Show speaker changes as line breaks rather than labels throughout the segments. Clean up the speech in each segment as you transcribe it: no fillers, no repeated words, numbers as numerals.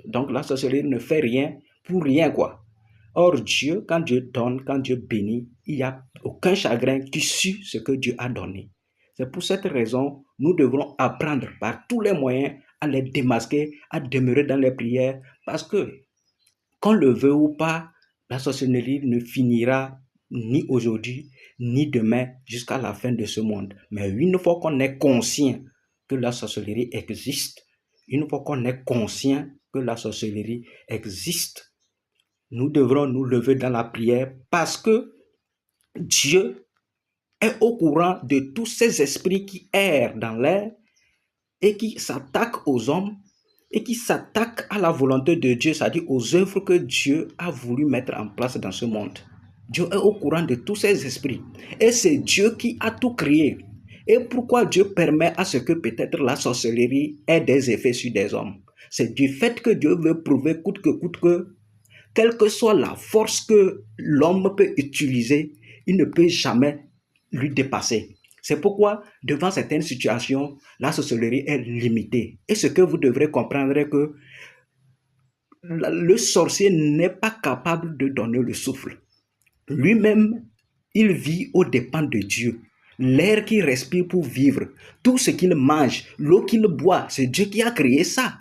Donc la sorcellerie ne fait rien pour rien, quoi. Or, Dieu, quand Dieu donne, quand Dieu bénit, il n'y a aucun chagrin qui suit ce que Dieu a donné. C'est pour cette raison, nous devrons apprendre par tous les moyens à les démasquer, à demeurer dans les prières, parce que, qu'on le veut ou pas, la sorcellerie ne finira ni aujourd'hui, ni demain, jusqu'à la fin de ce monde. Mais une fois qu'on est conscient que la sorcellerie existe, une fois qu'on est conscient que la sorcellerie existe, nous devrons nous lever dans la prière parce que Dieu est au courant de tous ces esprits qui errent dans l'air et qui s'attaquent aux hommes et qui s'attaquent à la volonté de Dieu, c'est-à-dire aux œuvres que Dieu a voulu mettre en place dans ce monde. Dieu est au courant de tous ces esprits et c'est Dieu qui a tout créé. Et pourquoi Dieu permet à ce que peut-être la sorcellerie ait des effets sur des hommes? C'est du fait que Dieu veut prouver coûte que quelle que soit la force que l'homme peut utiliser, il ne peut jamais lui dépasser. C'est pourquoi, devant certaines situations, la sorcellerie est limitée. Et ce que vous devrez comprendre est que le sorcier n'est pas capable de donner le souffle. Lui-même, il vit aux dépens de Dieu. L'air qu'il respire pour vivre, tout ce qu'il mange, l'eau qu'il boit, c'est Dieu qui a créé ça.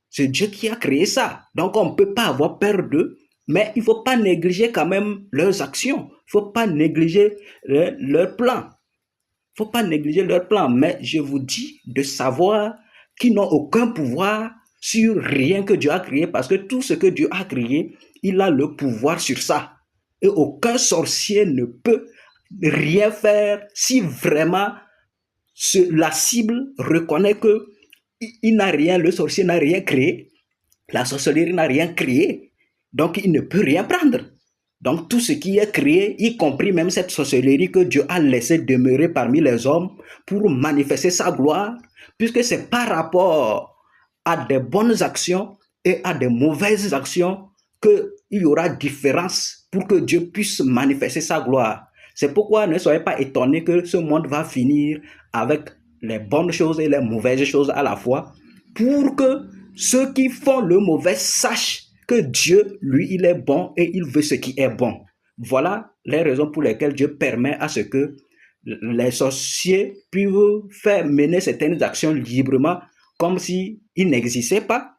C'est Dieu qui a créé ça. Donc on ne peut pas avoir peur d'eux, mais il ne faut pas négliger quand même leurs actions. Il ne faut pas négliger leurs plans. Il ne faut pas négliger leurs plans. Mais je vous dis de savoir qu'ils n'ont aucun pouvoir sur rien que Dieu a créé, parce que tout ce que Dieu a créé, il a le pouvoir sur ça. Et aucun sorcier ne peut rien faire si vraiment la cible reconnaît que il n'a rien, le sorcier n'a rien créé, la sorcellerie n'a rien créé, donc il ne peut rien prendre. Donc tout ce qui est créé, y compris même cette sorcellerie que Dieu a laissé demeurer parmi les hommes pour manifester sa gloire, puisque c'est par rapport à des bonnes actions et à des mauvaises actions qu'il y aura différence pour que Dieu puisse manifester sa gloire. C'est pourquoi ne soyez pas étonnés que ce monde va finir avec les bonnes choses et les mauvaises choses à la fois, pour que ceux qui font le mauvais sachent que Dieu, lui, il est bon et il veut ce qui est bon. Voilà les raisons pour lesquelles Dieu permet à ce que les sorciers puissent faire mener certaines actions librement, comme s'ils n'existaient pas,